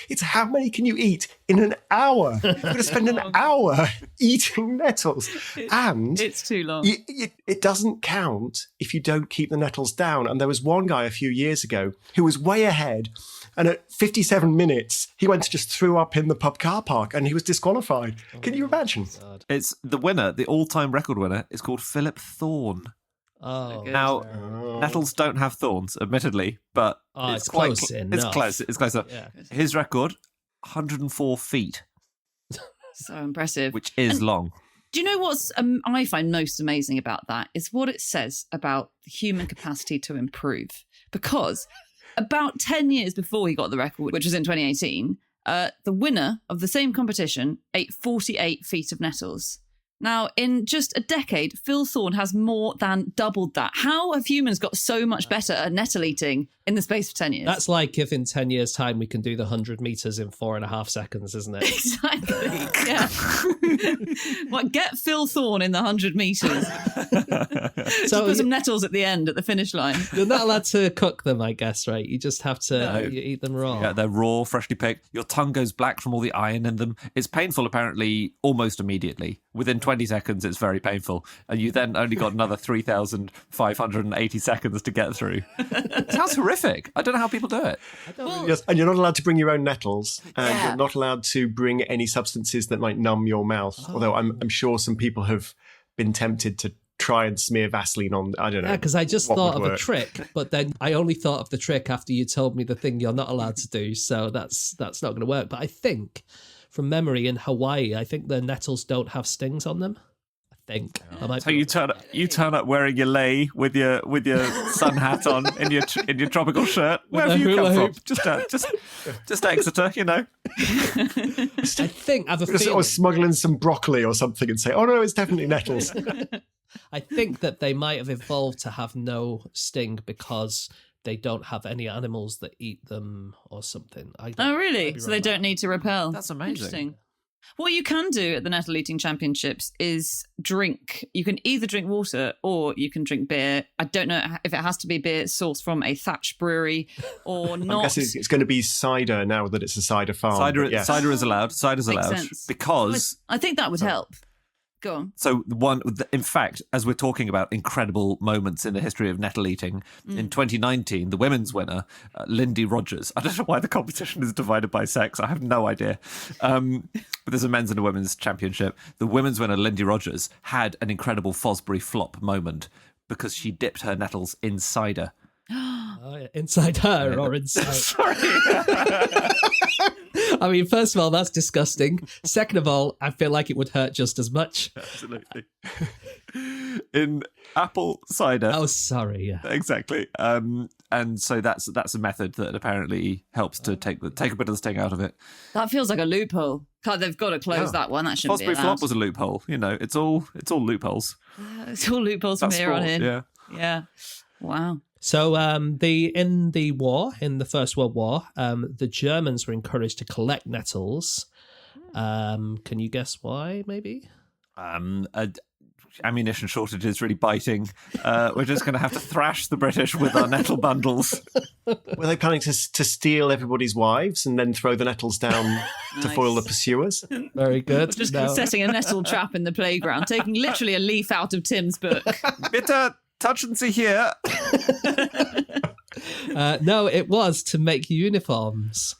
it's how many can you eat in an hour? You're going to spend an hour eating nettles. And it's too long. It doesn't count if you don't keep the nettles down. And there was one guy a few years ago who was way ahead. And at 57 minutes, he went to just threw up in the pub car park and he was disqualified. Can you imagine? It's the winner, the all-time record winner, is called Philip Thorne. Oh, now nettles don't have thorns, admittedly, but it's close enough. It's close enough. Yeah. His record, 104 feet. So impressive. Which is long. Do you know what's I find most amazing about that is what it says about the human capacity to improve. Because about 10 years before he got the record, which was in 2018, the winner of the same competition ate 48 feet of nettles. Now, in just a decade, Phil Thorne has more than doubled that. How have humans got so much better at nettle eating in the space of 10 years? That's like if in 10 years' time we can do the 100 meters in 4.5 seconds, isn't it? Exactly, yeah. Well, get Phil Thorne in the 100 meters. So put some nettles at the end, at the finish line. You're not allowed to cook them, I guess, right? You just have to you eat them raw. Yeah, they're raw, freshly picked. Your tongue goes black from all the iron in them. It's painful, apparently, almost immediately. Within 20 seconds, it's very painful. And you then only got another 3,580 seconds to get through. It sounds horrific. I don't know how people do it. Yes, and you're not allowed to bring your own nettles. And you're not allowed to bring any substances that might numb your mouth. Although I'm sure some people have been tempted to try and smear Vaseline on, I don't know. Yeah, because I just thought of a trick, but then I only thought of the trick after you told me the thing you're not allowed to do. So that's not going to work. But I think... from memory, in Hawaii, I think the nettles don't have stings on them. I think. So you turn up wearing your lei with your sun hat on in your tropical shirt. Where have you come from? Just Exeter, I think I have a feeling. Or smuggling some broccoli or something and say, "Oh no, it's definitely nettles." I think that they might have evolved to have no sting because they don't have any animals that eat them or something. Oh, really? So they don't need to repel. That's amazing. Interesting. What you can do at the Nettle Eating Championships is drink. You can either drink water or you can drink beer. I don't know if it has to be beer sourced from a thatched brewery or not. I guess it's going to be cider now that it's a cider farm. Cider is allowed. Cider's allowed. Sense. Because... I think that would help. Go on. So in fact, as we're talking about incredible moments in the history of nettle eating, in 2019, the women's winner, Lindy Rogers, I don't know why the competition is divided by sex. I have no idea. But there's a men's and a women's championship. The women's winner, Lindy Rogers, had an incredible Fosbury flop moment because she dipped her nettles in cider. Inside her or inside? Sorry. I mean, first of all, that's disgusting. Second of all, I feel like it would hurt just as much. Absolutely. In apple cider. Oh, sorry. Yeah. Exactly. And so that's a method that apparently helps to take a bit of the sting out of it. That feels like a loophole. God, they've got to close that one. That shouldn't be allowed. Fosbury flop was a loophole. It's all loopholes. It's all loopholes from here on in. Yeah. Wow. So in the First World War, the Germans were encouraged to collect nettles. Can you guess why, maybe? Ammunition shortage is really biting. We're just going to have to thrash the British with our nettle bundles. Were they planning to steal everybody's wives and then throw the nettles down to foil the pursuers? Very good. Just setting a nettle trap in the playground, taking literally a leaf out of Tim's book. Bitte touch and see here. No, it was to make uniforms.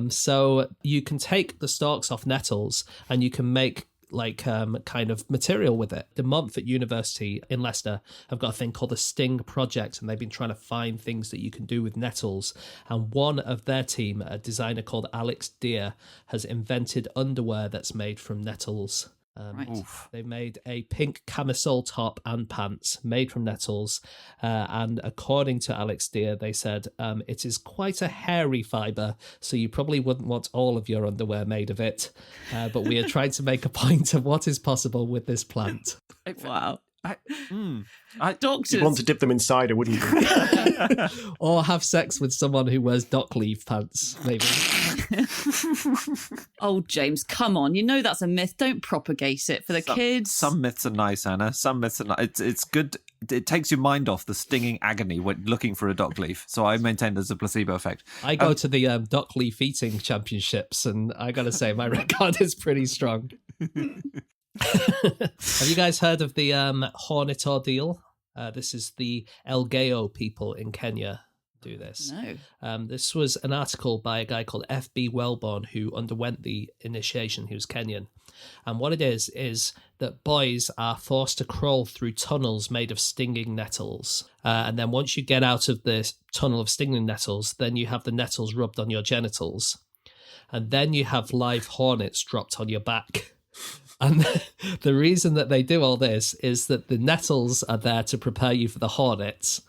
So you can take the stalks off nettles and you can make kind of material with it. The Montfort University in Leicester have got a thing called the Sting Project, and they've been trying to find things that you can do with nettles. And one of their team, a designer called Alex Deere, has invented underwear that's made from nettles. They made a pink camisole top and pants made from nettles, and according to Alex Deere, they said it is quite a hairy fibre, so you probably wouldn't want all of your underwear made of it, but we are trying to make a point of what is possible with this plant. Wow. Doctors. You'd want to dip them in cider, wouldn't you? Or have sex with someone who wears dock leaf pants, maybe. Oh, James, come on. You know that's a myth. Don't propagate it for the kids. Some myths are nice, Anna. Some myths are nice. It's good. It takes your mind off the stinging agony when looking for a dock leaf. So I maintain there's a placebo effect. I go to the dock leaf eating championships, and I got to say, my record is pretty strong. Have you guys heard of the hornet ordeal? This is the Elgeyo people in Kenya do this. No. This was an article by a guy called F.B. Wellborn who underwent the initiation. He was Kenyan. And what it is that boys are forced to crawl through tunnels made of stinging nettles. And then once you get out of this tunnel of stinging nettles, then you have the nettles rubbed on your genitals. And then you have live hornets dropped on your back. And the reason that they do all this is that the nettles are there to prepare you for the hornets.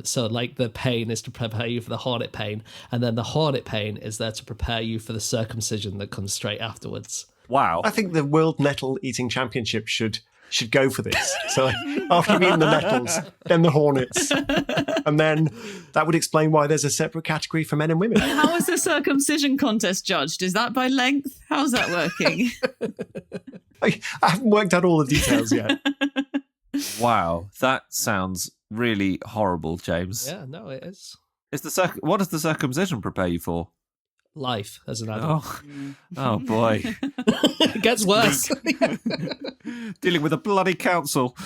So like the pain is to prepare you for the hornet pain. And then the hornet pain is there to prepare you for the circumcision that comes straight afterwards. Wow. I think the World Nettle Eating Championship should go for this. So after you've eaten the nettles, then the hornets. And then that would explain why there's a separate category for men and women. How is the circumcision contest judged? Is that by length? How's that working? I haven't worked out all the details yet. Wow. That sounds really horrible, James. Yeah, no, it is. What does the circumcision prepare you for? Life as an adult. Oh boy. It gets worse. Dealing with a bloody council.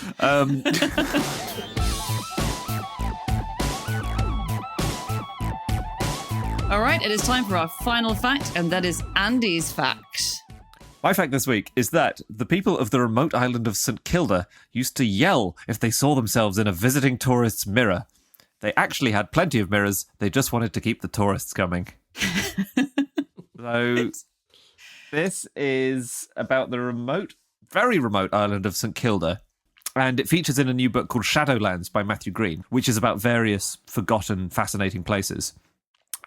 All right, it is time for our final fact, and that is Andy's fact. My fact this week is that the people of the remote island of St Kilda used to yell if they saw themselves in a visiting tourist's mirror. They actually had plenty of mirrors, they just wanted to keep the tourists coming. So this is about the very remote island of St Kilda, and it features in a new book called Shadowlands by Matthew Green, which is about various forgotten, fascinating places.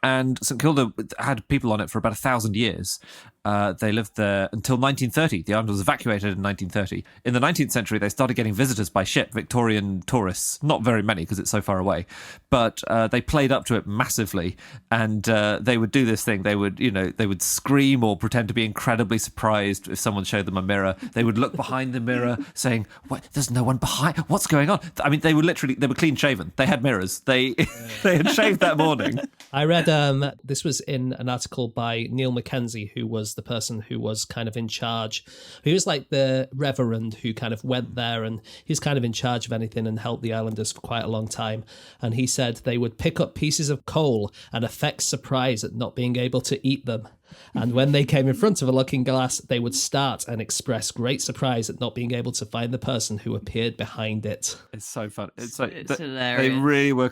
And St Kilda had people on it for about 1,000 years. They lived there until 1930. The island was evacuated in 1930. In the 19th century, they started getting visitors by ship, Victorian tourists. Not very many because it's so far away. But they played up to it massively. And they would do this thing. They would scream or pretend to be incredibly surprised if someone showed them a mirror. They would look behind the mirror saying, "What? There's no one behind. What's going on?" I mean, they were clean shaven. They had mirrors. They had shaved that morning. I read this was in an article by Neil Mackenzie, who was the person who was kind of in charge. He was like the reverend who kind of went there, and he's kind of in charge of anything and helped the islanders for quite a long time. And he said they would pick up pieces of coal and affect surprise at not being able to eat them. And when they came in front of a looking glass, they would start and express great surprise at not being able to find the person who appeared behind it. It's so fun. It's hilarious. They really were.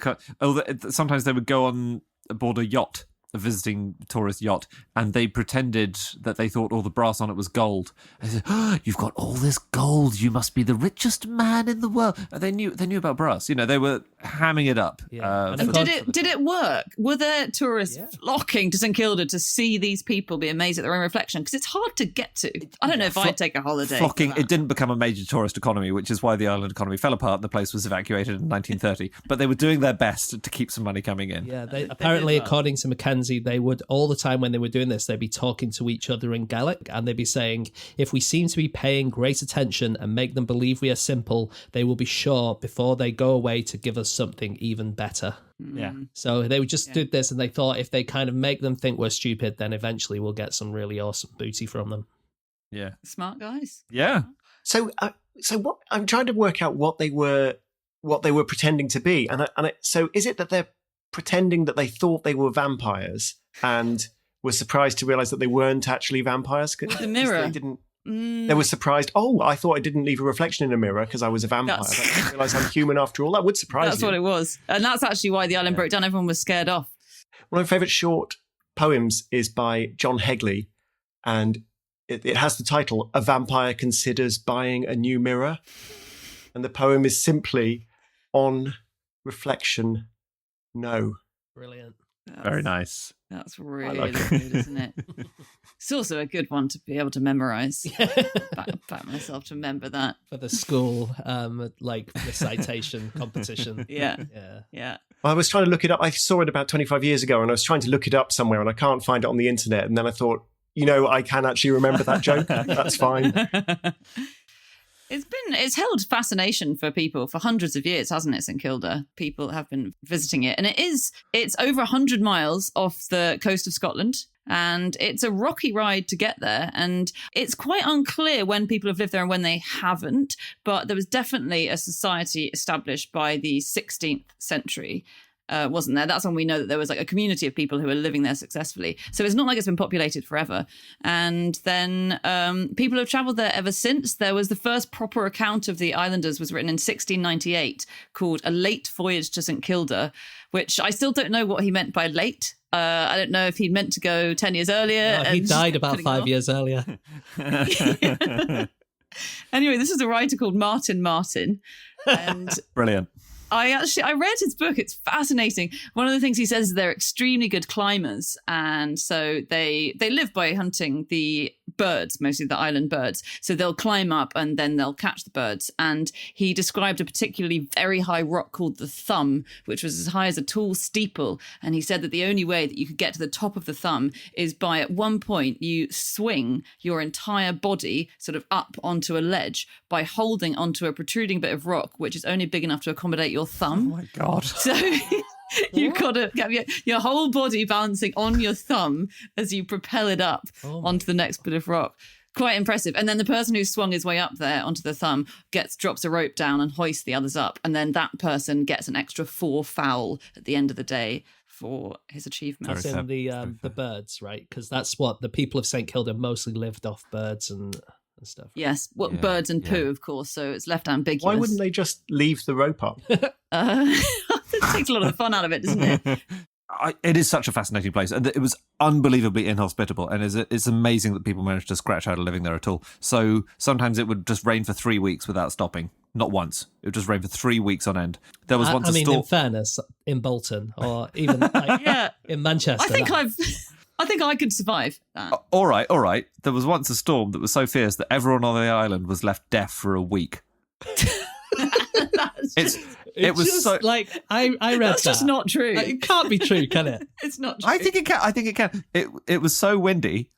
Sometimes they would go on aboard a yacht, a visiting tourist yacht, and they pretended that they thought all the brass on it was gold. They said, "Oh, you've got all this gold. You must be the richest man in the world." And they knew about brass. They were hamming it up. Yeah. Did it work? Were there tourists flocking to St Kilda to see these people be amazed at their own reflection? Because it's hard to get to. I don't know if I'd take a holiday. Flocking. It didn't become a major tourist economy, which is why the island economy fell apart and the place was evacuated in 1930. But they were doing their best to keep some money coming in. Yeah, apparently, according to Mackenzie, they would, all the time when they were doing this, they'd be talking to each other in Gaelic, and they'd be saying, if we seem to be paying great attention and make them believe we are simple, they will be sure before they go away to give us something even better. Yeah. So they would just do this, and they thought if they kind of make them think we're stupid, then eventually we'll get some really awesome booty from them. Yeah. Smart guys. Yeah. So what I'm trying to work out what they were pretending to be, so is it that they're pretending that they thought they were vampires and were surprised to realize that they weren't actually vampires? The mirror. They were surprised. Oh, I thought I didn't leave a reflection in a mirror because I was a vampire. I didn't realise I'm human after all. That would surprise you. That's what it was. And that's actually why the island broke down. Everyone was scared off. One of my favourite short poems is by John Hegley, and it has the title, A Vampire Considers Buying a New Mirror. And the poem is simply, on reflection, no. Brilliant. Very nice. That's really good, isn't it? It's also a good one to be able to memorise. Back myself to remember that. For the school, recitation competition. Yeah. Well, I was trying to look it up. I saw it about 25 years ago, and I was trying to look it up somewhere, and I can't find it on the internet. And then I thought, I can actually remember that joke. That's fine. It's held fascination for people for hundreds of years, hasn't it, St Kilda? People have been visiting it. And it's over 100 miles off the coast of Scotland. And it's a rocky ride to get there. And it's quite unclear when people have lived there and when they haven't. But there was definitely a society established by the 16th century. Wasn't there? That's when we know that there was like a community of people who were living there successfully. So it's not like it's been populated forever. And then people have travelled there ever since. There was the first proper account of the islanders was written in 1698 called A Late Voyage to St Kilda, which I still don't know what he meant by late. I don't know if he meant to go 10 years earlier. No, he died about 5 years earlier. Anyway, this is a writer called Martin Martin. And Brilliant. I read his book. It's fascinating. One of the things he says is they're extremely good climbers. And so they live by hunting the birds, mostly the island birds. So they'll climb up and then they'll catch the birds. And he described a particularly very high rock called the Thumb, which was as high as a tall steeple. And he said that the only way that you could get to the top of the Thumb is by at one point you swing your entire body sort of up onto a ledge by holding onto a protruding bit of rock, which is only big enough to accommodate your thumb. Oh my God. So you've got to get your whole body balancing on your thumb as you propel it up onto the next bit of rock. Quite impressive. And then the person who swung his way up there onto the Thumb drops a rope down and hoists the others up. And then that person gets an extra 4 fowl at the end of the day for his achievement. That's in the birds, right? Because that's what the people of St Kilda mostly lived off, birds and stuff. Yes, birds and poo, of course. So it's left ambiguous. Why wouldn't they just leave the rope up? It takes a lot of the fun out of it, doesn't it? It is such a fascinating place, and it was unbelievably inhospitable, and it's amazing that people managed to scratch out a living there at all. So sometimes it would just rain for 3 weeks without stopping. Not once. It would just rain for 3 weeks on end. There was once in fairness, in Bolton or even in Manchester. I think I could survive that. All right. There was once a storm that was so fierce that everyone on the island was left deaf for a week. It was so like I read that's just not true. It can't be true, can it? It's not true. I think it can. It was so windy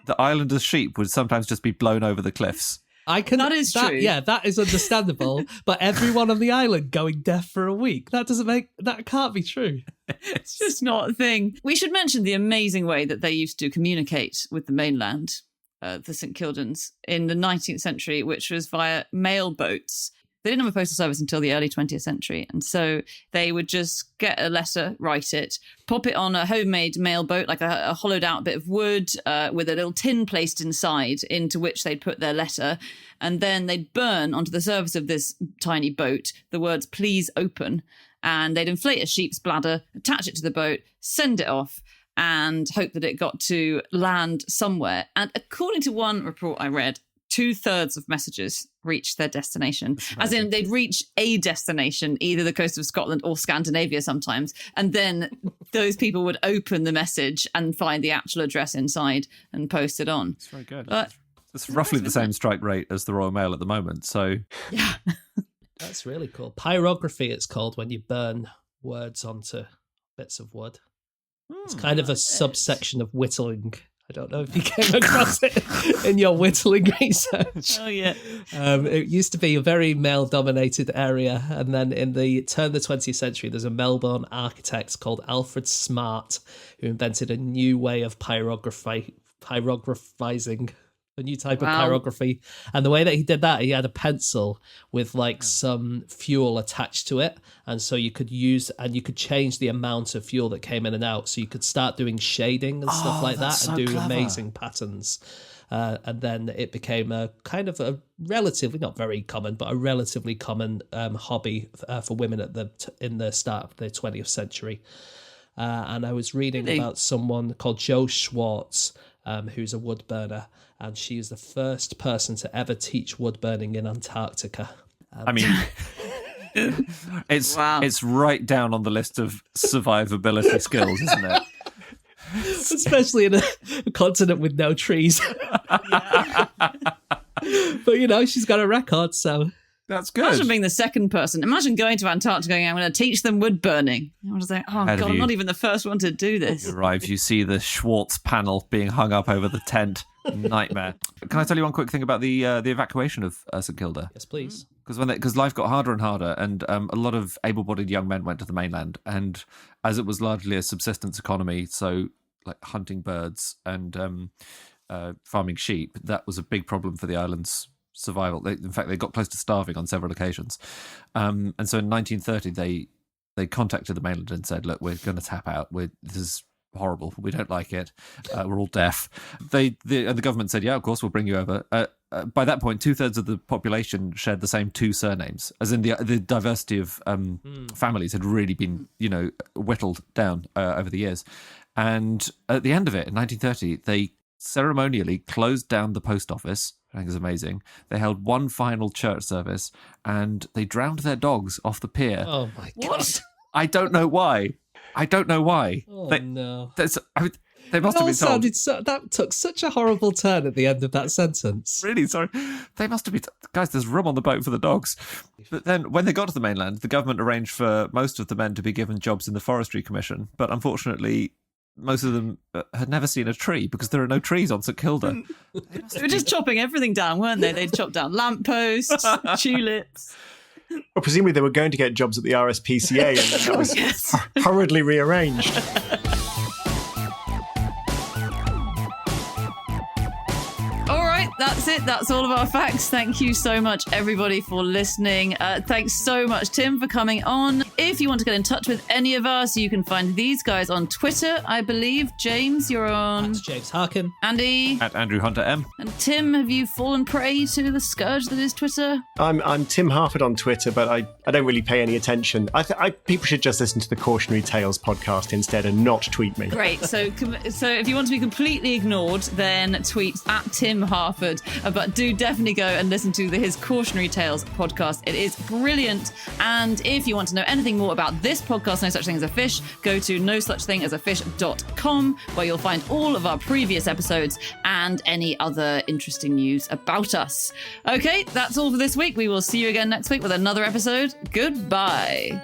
that islanders' sheep would sometimes just be blown over the cliffs. That is true. Yeah, that is understandable. But everyone on the island going deaf for a week, that can't be true. It's just not a thing. We should mention the amazing way that they used to communicate with the mainland, the St Kildans, in the 19th century, which was via mail boats. They didn't have a postal service until the early 20th century. And so they would just get a letter, write it, pop it on a homemade mail boat, like a hollowed out bit of wood with a little tin placed inside into which they'd put their letter. And then they'd burn onto the surface of this tiny boat the words, "Please open." And they'd inflate a sheep's bladder, attach it to the boat, send it off, and hope that it got to land somewhere. And according to one report I read, 2/3 of messages reached their destination. As in, they'd reach a destination, either the coast of Scotland or Scandinavia sometimes, and then those people would open the message and find the actual address inside and post it on. That's very good. It's roughly the same strike rate as the Royal Mail at the moment, so... Yeah. That's really cool. Pyrography, it's called when you burn words onto bits of wood. It's kind of a subsection of whittling. I don't know if you came across it in your whittling research. Oh, yeah. It used to be a very male-dominated area, and then in the turn of the 20th century, there's a Melbourne architect called Alfred Smart who invented a new way of pyrographizing, a new type of pyrography. And the way that he did that, he had a pencil with like some fuel attached to it. And so you could change the amount of fuel that came in and out. So you could start doing shading and stuff like that and do amazing patterns. And then it became a kind of a relatively, not very common, but a relatively common hobby for women in the start of the 20th century. And I was reading about someone called Jo Schwartz, who's a wood burner, and she is the first person to ever teach wood burning in Antarctica. I mean, it's right down on the list of survivability skills, isn't it? Especially in a continent with no trees. But, she's got a record, so... That's good. Imagine being the second person. Imagine going to Antarctica going, I'm going to teach them wood burning. I was like, oh, God, I'm not even the first one to do this. You arrive, you see the Schwartz panel being hung up over the tent. Nightmare. Can I tell you one quick thing about the evacuation of St Kilda? Yes, please. Because life got harder and harder, and a lot of able-bodied young men went to the mainland, and as it was largely a subsistence economy, so like hunting birds and farming sheep, that was a big problem for the island's survival. In fact, they got close to starving on several occasions. And so in 1930, they contacted the mainland and said, look, we're going to tap out. This is horrible. We don't like it. We're all deaf. The government said, yeah, of course, we'll bring you over. By that point, 2/3 of the population shared the same two surnames, as in the diversity of families had really been, whittled down over the years. And at the end of it, in 1930, they ceremonially closed down the post office. I think is amazing. They held one final church service and they drowned their dogs off the pier. Oh my God. What? I don't know why. Oh, no. They must have been told. That took such a horrible turn at the end of that sentence. Really sorry. They must have been... Guys, there's room on the boat for the dogs. But then when they got to the mainland, the government arranged for most of the men to be given jobs in the Forestry Commission. But unfortunately, most of them had never seen a tree because there are no trees on St Kilda. They were just chopping everything down, weren't they? They'd chop down lampposts, tulips. Well, presumably they were going to get jobs at the RSPCA and then that was hurriedly rearranged. That's it. That's all of our facts. Thank you so much, everybody, for listening. Thanks so much, Tim, for coming on. If you want to get in touch with any of us, you can find these guys on Twitter, I believe. James, you're on... That's James Harkin. Andy. At Andrew Hunter M. And Tim, have you fallen prey to the scourge that is Twitter? I'm Tim Harford on Twitter, but I don't really pay any attention. People should just listen to the Cautionary Tales podcast instead and not tweet me. Great. So if you want to be completely ignored, then tweet at Tim Harford. But do definitely go and listen to his Cautionary Tales podcast. It is brilliant. And if you want to know anything more about this podcast, No Such Thing as a Fish, go to nosuchthingasafish.com, where you'll find all of our previous episodes and any other interesting news about us. Okay, that's all for this week. We will see you again next week with another episode. Goodbye.